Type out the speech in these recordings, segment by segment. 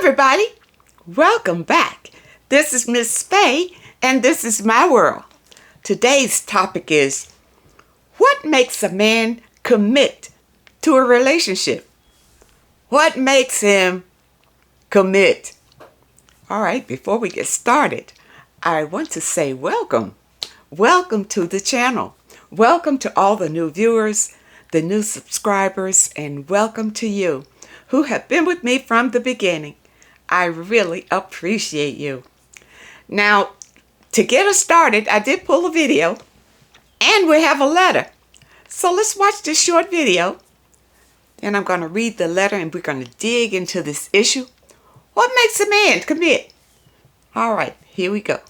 everybody, welcome back. This is Miss Faye, and this is my world. Today's topic is, what makes a man commit to a relationship? What makes him commit? All right, before we get started, I want to say welcome. Welcome to the channel. Welcome to all the new viewers, the new subscribers, and welcome to you who have been with me from the beginning. I really appreciate you. Now, to get us started, I did pull a video and we have a letter. So let's watch this short video. Then I'm going to read the letter and we're going to dig into this issue. What makes a man commit? All right, here we go.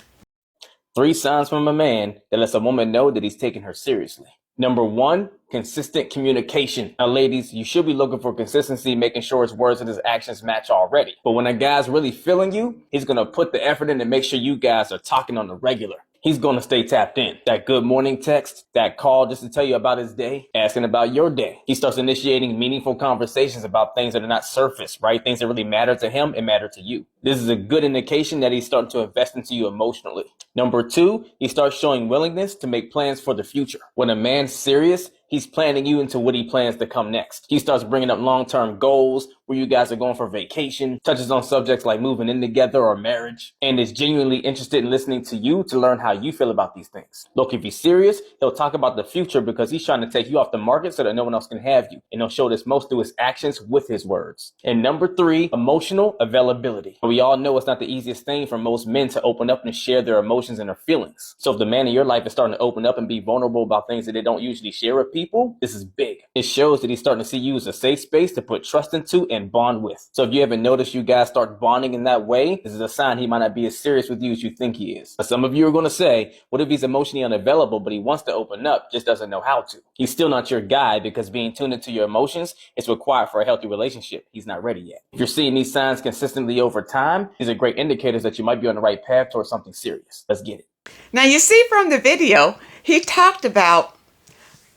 3 signs from a man that lets a woman know that he's taking her seriously. Number 1, consistent communication. Now, ladies, you should be looking for consistency, making sure his words and his actions match already. But when a guy's really feeling you, he's going to put the effort in to make sure you guys are talking on the regular. He's going to stay tapped in. That good morning text, that call just to tell you about his day, asking about your day. He starts initiating meaningful conversations about things that are not surface, right? Things that really matter to him and matter to you. This is a good indication that he's starting to invest into you emotionally. Number 2, he starts showing willingness to make plans for the future. When a man's serious, he's planning you into what he plans to come next. He starts bringing up long-term goals, where you guys are going for vacation, touches on subjects like moving in together or marriage, and is genuinely interested in listening to you to learn how you feel about these things. Look, if he's serious, he'll talk about the future because he's trying to take you off the market so that no one else can have you. And he'll show this most through his actions with his words. And number 3, emotional availability. We all know it's not the easiest thing for most men to open up and share their emotions and their feelings. So if the man in your life is starting to open up and be vulnerable about things that they don't usually share with people, this is big. It shows that he's starting to see you as a safe space to put trust into and bond with. So if you haven't noticed you guys start bonding in that way, this is a sign he might not be as serious with you as you think he is. But some of you are going to say, what if he's emotionally unavailable, but he wants to open up, just doesn't know how to? He's still not your guy because being tuned into your emotions is required for a healthy relationship. He's not ready yet. If you're seeing these signs consistently over time, these are great indicators that you might be on the right path towards something serious. Let's get it. Now you see from the video, he talked about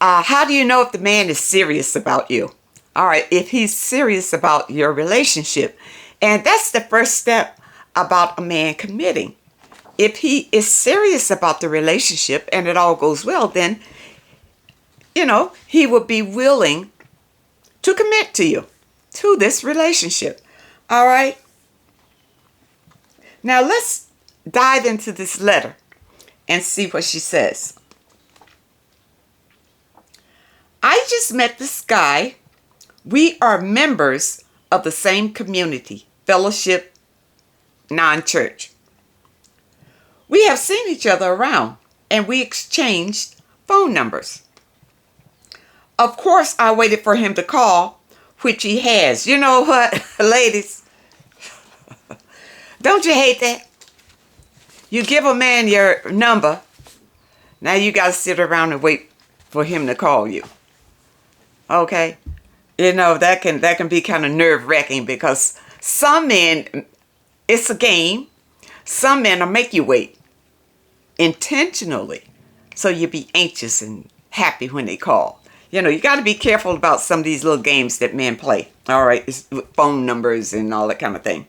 how do you know if the man is serious about you? All right, if he's serious about your relationship. And that's the first step about a man committing. If he is serious about the relationship and it all goes well, then, he would be willing to commit to you, to this relationship. All right? Now let's dive into this letter and see what she says. I just met this guy. We are members of the same community, fellowship, non-church. We have seen each other around and we exchanged phone numbers. Of course, I waited for him to call, which he has. You know what, ladies? Don't you hate that? You give a man your number, now you got to sit around and wait for him to call you. Okay? That can be kind of nerve-wracking because some men, it's a game. Some men will make you wait intentionally so you be anxious and happy when they call. You got to be careful about some of these little games that men play. All right, it's phone numbers and all that kind of thing.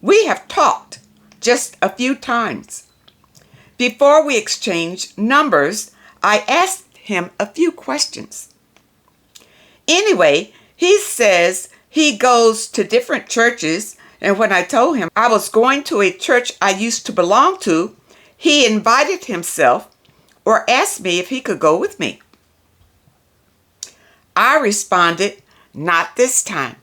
We have talked just a few times. Before we exchanged numbers, I asked him a few questions. Anyway, he says he goes to different churches, and when I told him I was going to a church I used to belong to, he invited himself or asked me if he could go with me. I responded, not this time.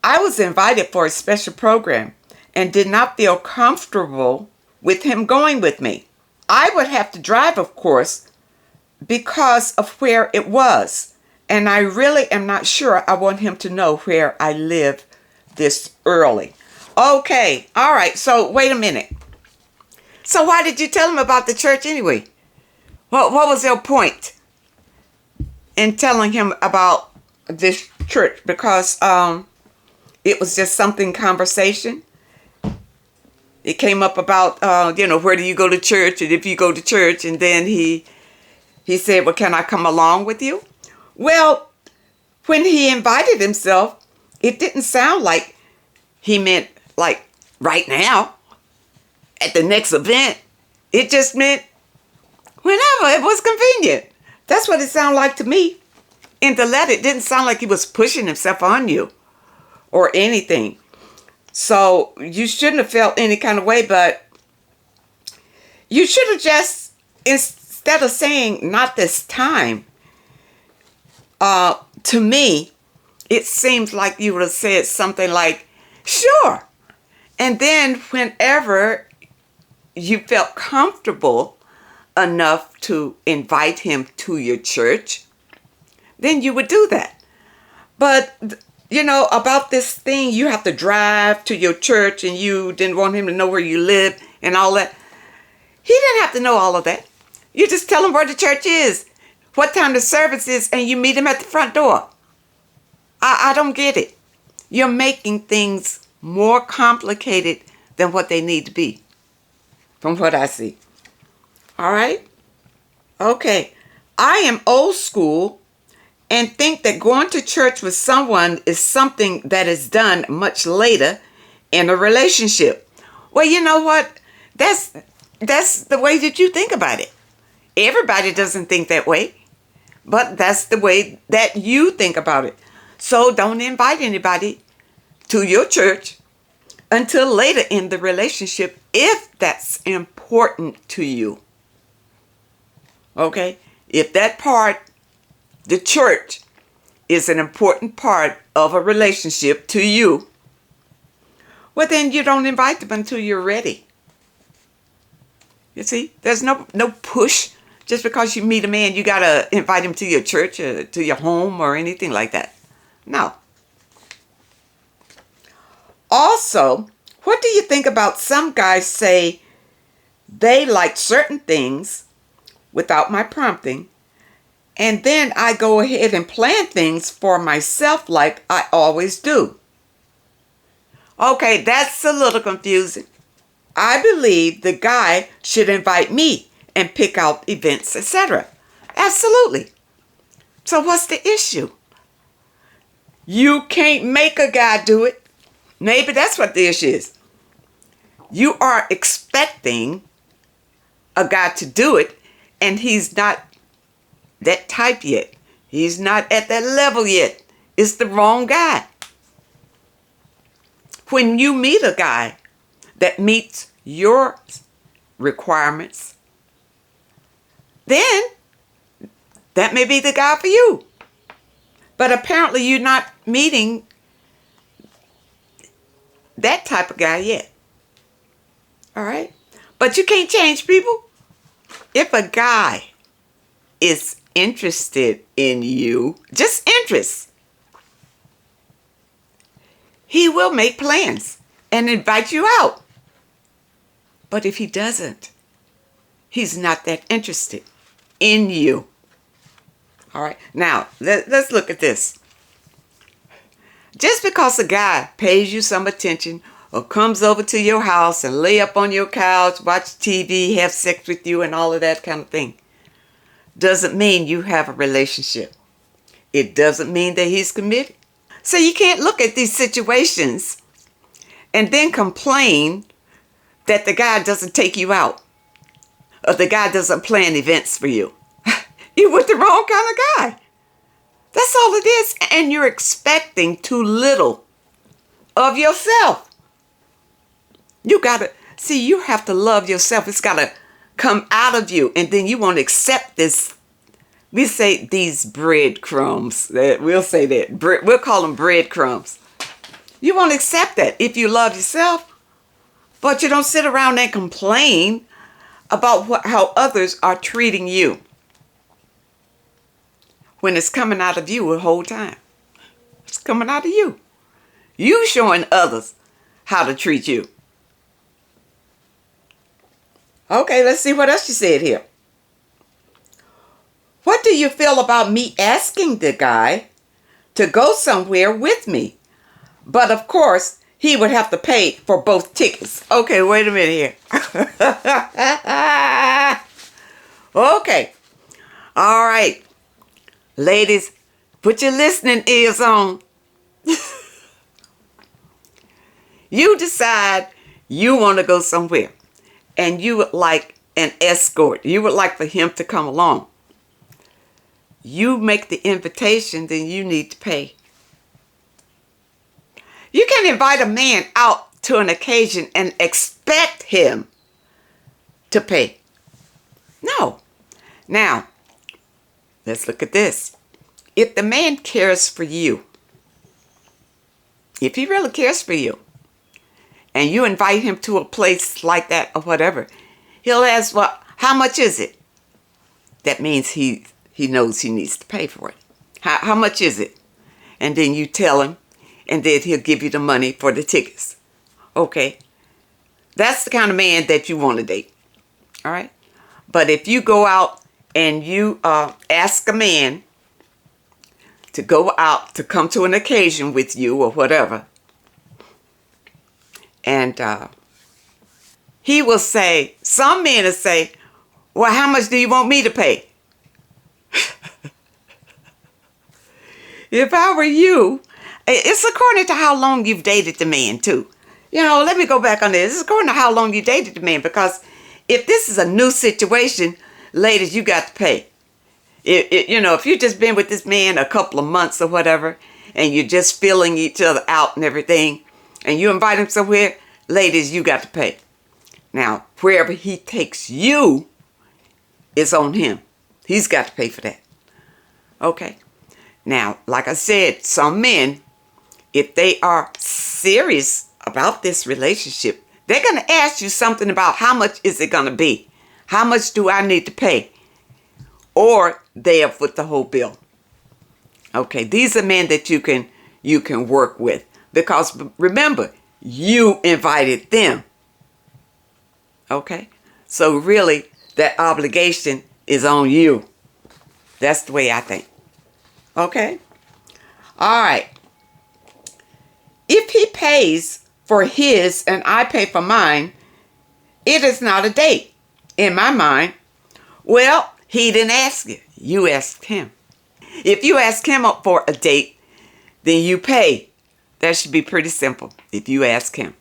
I was invited for a special program and did not feel comfortable with him going with me. I would have to drive, of course, because of where it was. And I really am not sure I want him to know where I live this early. Okay, all right, so wait a minute. So why did you tell him about the church anyway? What was your point in telling him about this church? Because it was just something conversation. It came up about, where do you go to church? And if you go to church, and then he said, well, can I come along with you? Well, when he invited himself, it didn't sound like he meant like right now, at the next event. It just meant whenever it was convenient. That's what it sounded like to me. In the letter, it didn't sound like he was pushing himself on you or anything. So you shouldn't have felt any kind of way, but you should have just, instead of saying not this time, to me, it seems like you would have said something like, sure. And then whenever you felt comfortable enough to invite him to your church, then you would do that. But, you know, about this thing, you have to drive to your church and you didn't want him to know where you live and all that. He didn't have to know all of that. You just tell him where the church is, what time the service is, and you meet him at the front door. I don't get it. You're making things more complicated than what they need to be, from what I see. All right? Okay. I am old school and think that going to church with someone is something that is done much later in a relationship. Well, you know what? That's the way that you think about it. Everybody doesn't think that way, but that's the way that you think about it. So don't invite anybody to your church until later in the relationship if that's important to you. Okay? If that part, the church, is an important part of a relationship to you, well, then you don't invite them until you're ready. You see, there's no push. Just because you meet a man, you got to invite him to your church or to your home or anything like that. No. Also, what do you think about some guys say they like certain things without my prompting, and then I go ahead and plan things for myself like I always do? Okay, that's a little confusing. I believe the guy should invite me and pick out events, etc. Absolutely. So what's the issue? You can't make a guy do it. Maybe that's what the issue is. You are expecting a guy to do it, and he's not that type yet. He's not at that level yet. It's the wrong guy. When you meet a guy that meets your requirements, then that may be the guy for you. But apparently you're not meeting that type of guy yet. All right? But you can't change people. If a guy is interested in you, just interest, he will make plans and invite you out. But if he doesn't, he's not that interested in you. All right. Now, let's look at this. Just because a guy pays you some attention or comes over to your house and lay up on your couch, watch TV, have sex with you and all of that kind of thing, doesn't mean you have a relationship. It doesn't mean that he's committed. So you can't look at these situations and then complain that the guy doesn't take you out or the guy doesn't plan events for you. You're with the wrong kind of guy. That's all it is. And you're expecting too little of yourself. You have to love yourself. It's got to come out of you. And then you want to accept this. We say these breadcrumbs. We'll say that. We'll call them breadcrumbs. You want to accept that if you love yourself. But you don't sit around and complain about how others are treating you, when it's coming out of you the whole time. It's coming out of you. You showing others how to treat you. Okay, let's see what else you said here. What do you feel about me asking the guy to go somewhere with me? But of course, he would have to pay for both tickets. Okay, wait a minute here. Okay. All right. Ladies, put your listening ears on. You decide you want to go somewhere and you would like an escort. You would like for him to come along. You make the invitation, then you need to pay. You can't invite a man out to an occasion and expect him to pay. No. Now, let's look at this. If the man cares for you, if he really cares for you, and you invite him to a place like that or whatever, he'll ask, well, how much is it? That means he knows he needs to pay for it. How much is it? And then you tell him, and then he'll give you the money for the tickets. Okay. That's the kind of man that you want to date. All right. But if you go out and you ask a man to go out to come to an occasion with you or whatever, and he will say, some men will say, well, how much do you want me to pay? If I were you, it's according to how long you've dated the man too. You know, let me go back on this. It's according to how long you dated the man, because if this is a new situation, ladies, you got to pay. If you've just been with this man a couple of months or whatever, and you're just filling each other out and everything, and you invite him somewhere, ladies, you got to pay. Now, wherever he takes you, it's on him. He's got to pay for that. Okay. Now, like I said, some men, if they are serious about this relationship, they're going to ask you something about how much is it going to be? How much do I need to pay? Or they have foot the whole bill. Okay, these are men that you can work with, because remember, you invited them. Okay, so really that obligation is on you. That's the way I think. Okay, all right. If he pays for his and I pay for mine, it is not a date in my mind. Well, he didn't ask you. You asked him. If you ask him up for a date, then you pay. That should be pretty simple if you ask him.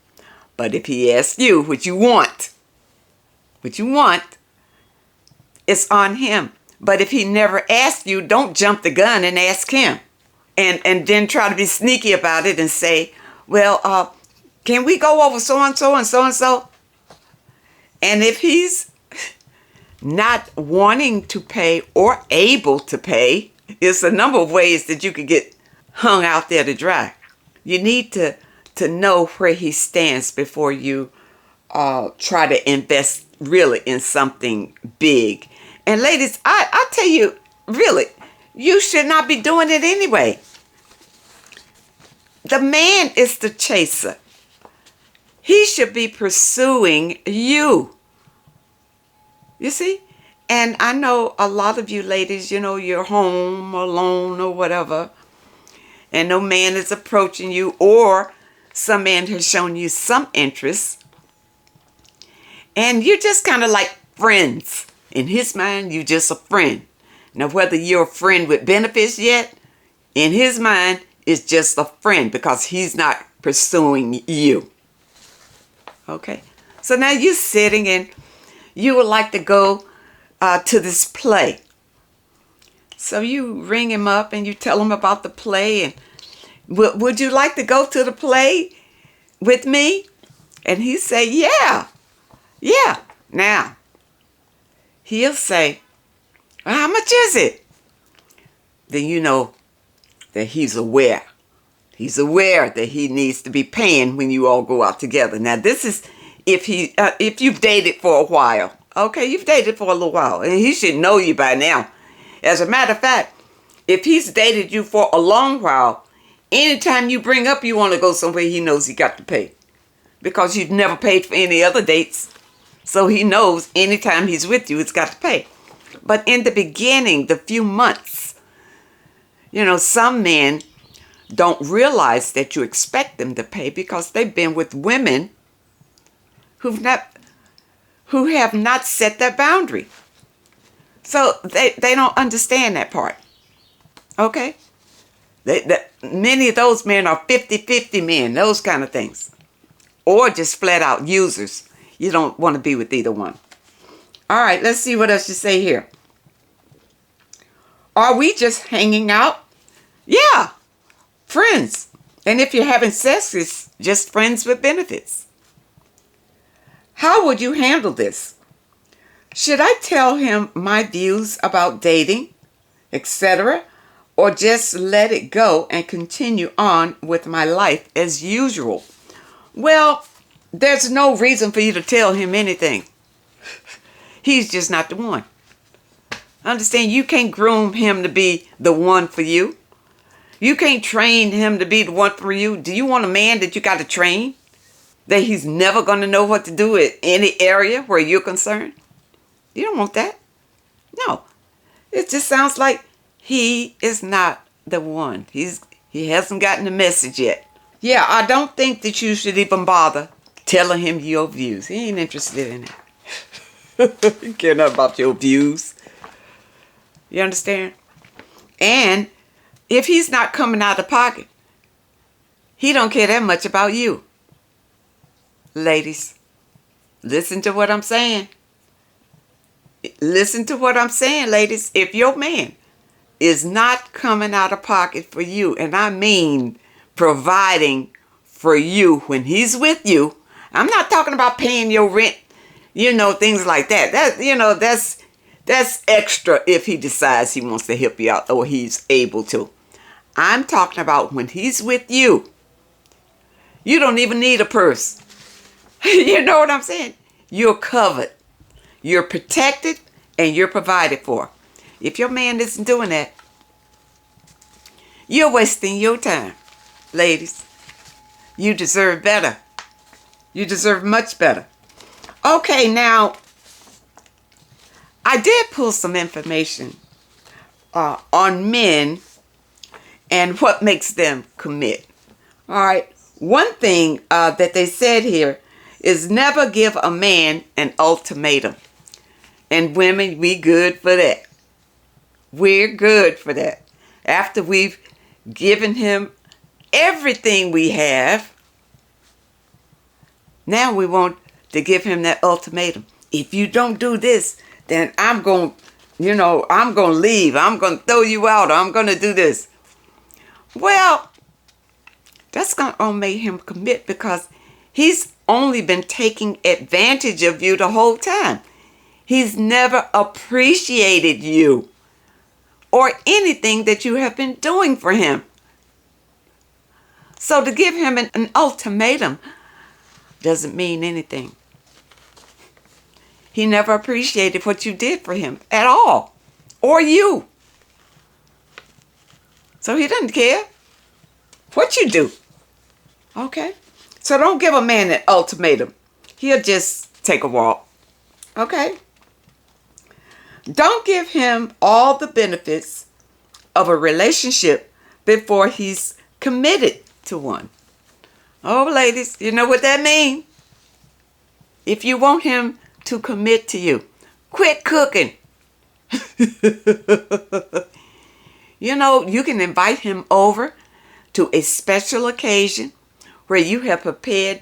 But if he asks you what you want, it's on him. But if he never asks you, don't jump the gun and ask him. And then try to be sneaky about it and say, well, can we go over so-and-so and so-and-so? And if he's not wanting to pay or able to pay, it's a number of ways that you could get hung out there to dry. You need to know where he stands before you try to invest really in something big. And ladies, I tell you, really, you should not be doing it anyway. The man is the chaser. He should be pursuing you. You see? And I know a lot of you ladies, you're home alone or whatever, and no man is approaching you, or some man has shown you some interest, and you're just kind of like friends. In his mind, you're just a friend. Now, whether you're a friend with benefits yet, in his mind, it's just a friend, because he's not pursuing you. Okay? So now you're sitting and you would like to go to this play. So you ring him up and you tell him about the play, and would you like to go to the play with me? And he say, yeah. Now, he'll say, well, how much is it? Then you know that he's aware. He's aware that he needs to be paying when you all go out together. Now, this is if you've dated for a while. Okay, you've dated for a little while, and he should know you by now. As a matter of fact, if he's dated you for a long while, anytime you bring up you want to go somewhere, he knows he got to pay, because you've never paid for any other dates. So he knows anytime he's with you, it's got to pay. But in the beginning, the few months, some men don't realize that you expect them to pay, because they've been with women who have not set that boundary. So they don't understand that part. Okay? Many of those men are 50-50 men, those kind of things. or just flat out users. You don't want to be with either one. All right, let's see what else you say here. Are we just hanging out? Yeah, friends. And if you're having sex, it's just friends with benefits. How would you handle this? Should I tell him my views about dating, etc., or just let it go and continue on with my life as usual? Well, there's no reason for you to tell him anything. He's just not the one. Understand, you can't groom him to be the one for you. You can't train him to be the one for you. Do you want a man that you got to train? That he's never going to know what to do in any area where you're concerned? You don't want that. No. It just sounds like he is not the one. He hasn't gotten the message yet. Yeah, I don't think that you should even bother telling him your views. He ain't interested in it. He care nothing about your views. You understand? And if he's not coming out of pocket, he don't care that much about you. Ladies, listen to what I'm saying. Listen to what I'm saying, ladies. If your man is not coming out of pocket for you, and I mean providing for you when he's with you, I'm not talking about paying your rent, things like that. That's extra if he decides he wants to help you out or he's able to. I'm talking about when he's with you. You don't even need a purse. You know what I'm saying? You're covered. You're protected and you're provided for. If your man isn't doing that, you're wasting your time. Ladies, you deserve better. You deserve much better. Okay, now, I did pull some information on men and what makes them commit. All right. One thing that they said here is never give a man an ultimatum. And women, we good for that. We're good for that. After we've given him everything we have, now we want to give him that ultimatum. If you don't do this, then I'm going to leave. I'm going to throw you out. I'm going to do this. Well, that's going to make him commit because he's only been taking advantage of you the whole time. He's never appreciated you or anything that you have been doing for him. So to give him an ultimatum doesn't mean anything. He never appreciated what you did for him at all, or you. So he doesn't care what you do. Okay? So don't give a man an ultimatum. He'll just take a walk. Okay? Don't give him all the benefits of a relationship before he's committed to one. Oh, ladies, you know what that means? If you want him to commit to you, quit cooking. You can invite him over to a special occasion where you have prepared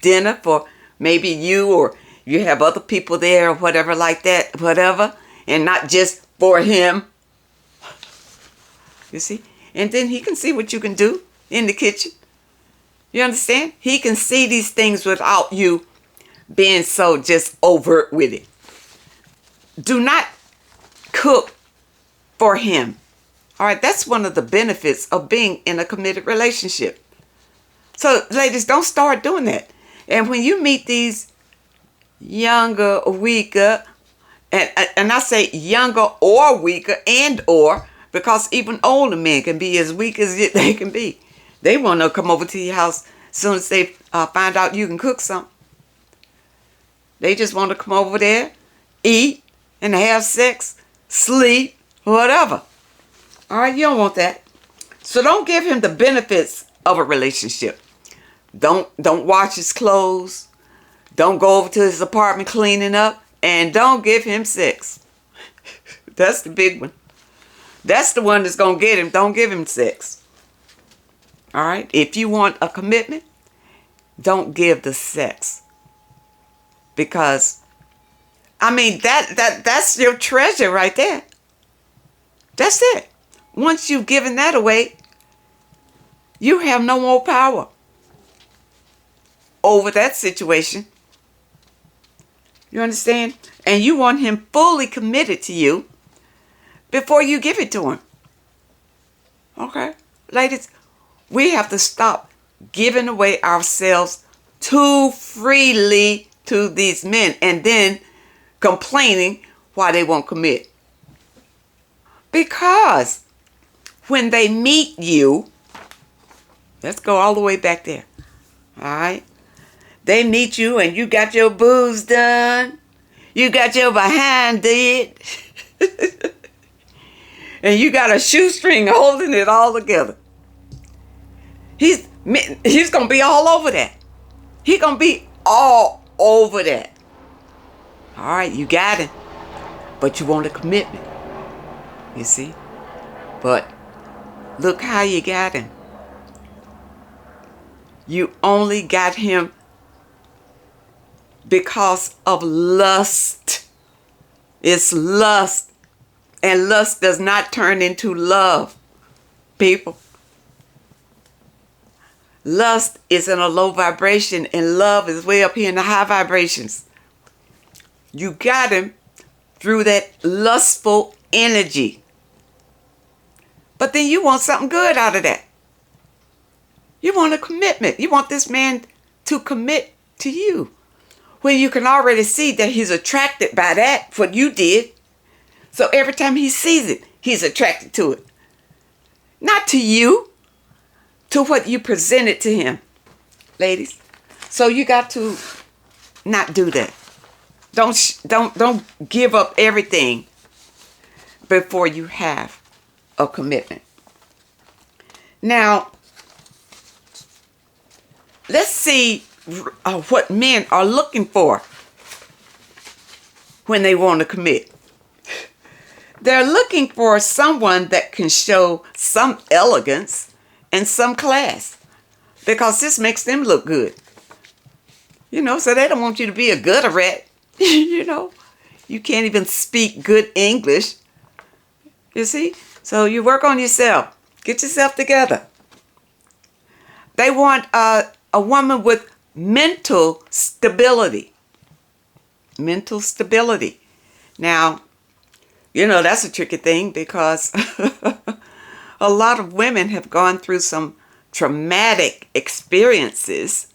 dinner for maybe you or you have other people there or whatever like that, whatever, and not just for him. You see? And then he can see what you can do in the kitchen. You understand? He can see these things without you being so just overt with it. Do not cook for him. All right, that's one of the benefits of being in a committed relationship. So, ladies, don't start doing that. And when you meet these younger, weaker, and I say younger or weaker and or, because even older men can be as weak as they can be. They want to come over to your house as soon as they find out you can cook something. They just want to come over there, eat, and have sex, sleep, whatever. All right, you don't want that. So don't give him the benefits of a relationship. Don't wash his clothes. Don't go over to his apartment cleaning up. And don't give him sex. That's the big one. That's the one that's going to get him. Don't give him sex. All right? If you want a commitment, don't give the sex. Because, I mean, that's your treasure right there. That's it. Once you've given that away, you have no more power over that situation. You understand? And you want him fully committed to you before you give it to him. Okay? Ladies, we have to stop giving away ourselves too freely to these men and then complaining why they won't commit. Because when they meet you, let's go all the way back there. All right? They meet you and you got your boobs done. You got your behind did. And you got a shoestring holding it all together. He's going to be all over that. He's going to be all over that. All right, you got him. But you want a commitment. You see? But look how you got him. You only got him because of lust. It's lust. And lust does not turn into love, people. Lust is in a low vibration and love is way up here in the high vibrations. You got him through that lustful energy. But then you want something good out of that. You want a commitment. You want this man to commit to you. When you can already see that he's attracted by that, what you did. So every time he sees it, he's attracted to it. Not to you, to what you presented to him, ladies. So you got to not do that. Don't give up everything before you have a commitment. Now, let's see what men are looking for when they want to commit. They're looking for someone that can show some elegance and some class, because this makes them look good. You know, so they don't want you to be a gutter rat. You know, you can't even speak good English. You see? So you work on yourself. Get yourself together. They want a woman with mental stability. Mental stability. Now, you know, that's a tricky thing because a lot of women have gone through some traumatic experiences.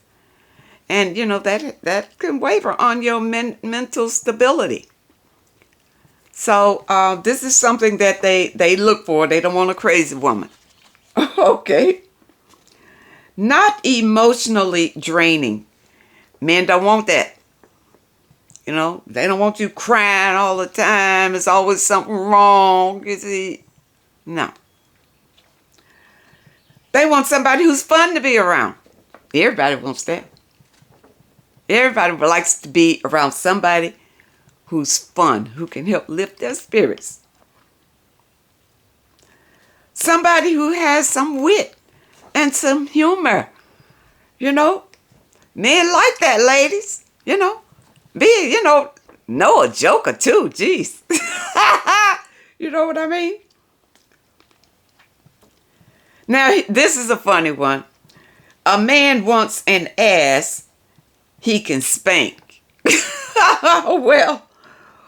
And, you know, that can waver on your mental stability. So this is something that they look for. They don't want a crazy woman. Okay. Not emotionally draining. Men don't want that. You know, they don't want you crying all the time. There's always something wrong. You see? No. They want somebody who's fun to be around. Everybody wants that. Everybody likes to be around somebody who's fun, who can help lift their spirits. Somebody who has some wit and some humor. You know, men like that, ladies. You know, know a joke or two. Jeez. You know what I mean? Now, this is a funny one. A man wants an ass he can spank. Well,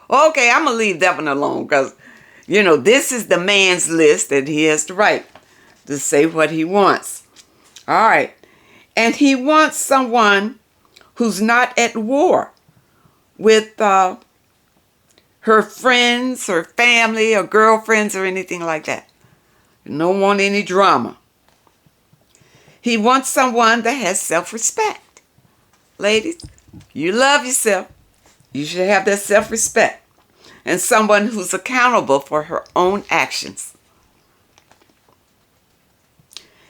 okay, I'm going to leave that one alone because, you know, this is the man's list and he has the right to say what he wants. All right. And he wants someone who's not at war with her friends, her family, or girlfriends, or anything like that. Don't want any drama. He wants someone that has self-respect. Ladies, you love yourself. You should have that self-respect. And someone who's accountable for her own actions.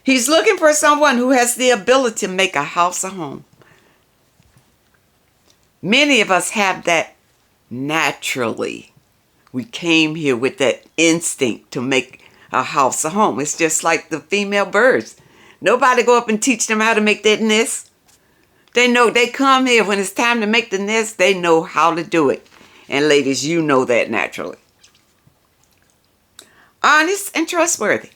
He's looking for someone who has the ability to make a house a home. Many of us have that naturally. We came here with that instinct to make a house a home. It's just like the female birds. Nobody go up and teach them how to make that nest. They know they come here when it's time to make the nest. They know how to do it. And ladies, you know that naturally. Honest and trustworthy.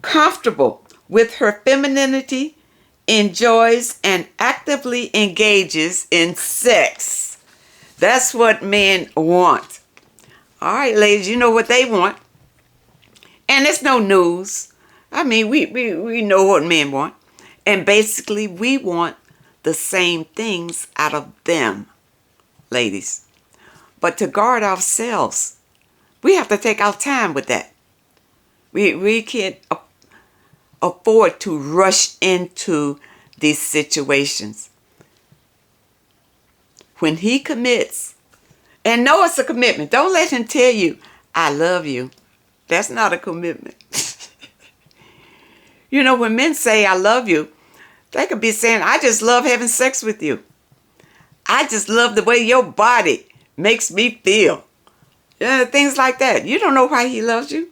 Comfortable with her femininity, enjoys and actively engages in sex. That's what men want. All right, ladies, you know what they want. And it's no news. I mean, we know what men want. And basically, we want the same things out of them, ladies. But to guard ourselves, we have to take our time with that. We can't afford to rush into these situations. When he commits, and know it's a commitment. Don't let him tell you, I love you. That's not a commitment. You know, when men say, I love you, they could be saying, I just love having sex with you. I just love the way your body makes me feel. Things like that. You don't know why he loves you.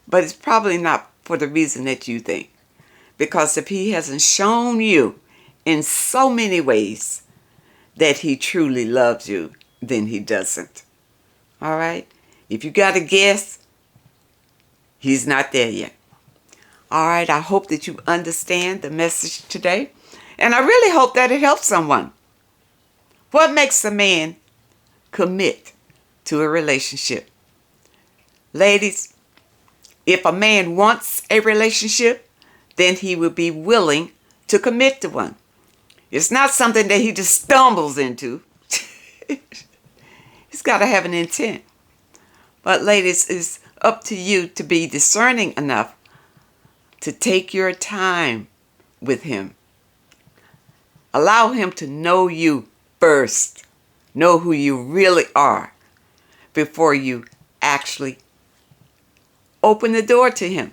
But it's probably not for the reason that you think. Because if he hasn't shown you in so many ways that he truly loves you, then he doesn't. All right? If you got to guess, he's not there yet. All right, I hope that you understand the message today. And I really hope that it helps someone. What makes a man commit to a relationship? Ladies, if a man wants a relationship, then he will be willing to commit to one. It's not something that he just stumbles into. He's got to have an intent. But ladies, it's up to you to be discerning enough to take your time with him. Allow him to know you first. Know who you really are before you actually open the door to him.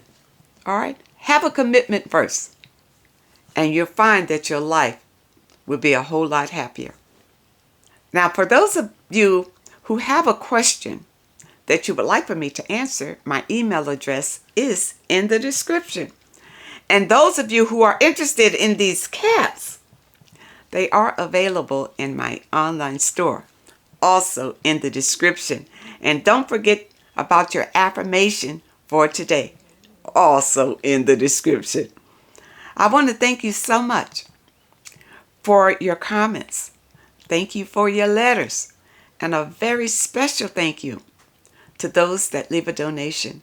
All right? Have a commitment first. And you'll find that your life will be a whole lot happier. Now, for those of you who have a question that you would like for me to answer, my email address is in the description. And those of you who are interested in these cats, they are available in my online store, also in the description. And don't forget about your affirmation for today, also in the description. I want to thank you so much for your comments. Thank you for your letters. And a very special thank you to those that leave a donation.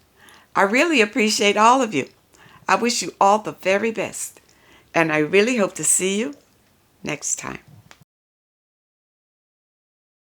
I really appreciate all of you. I wish you all the very best. And I really hope to see you next time.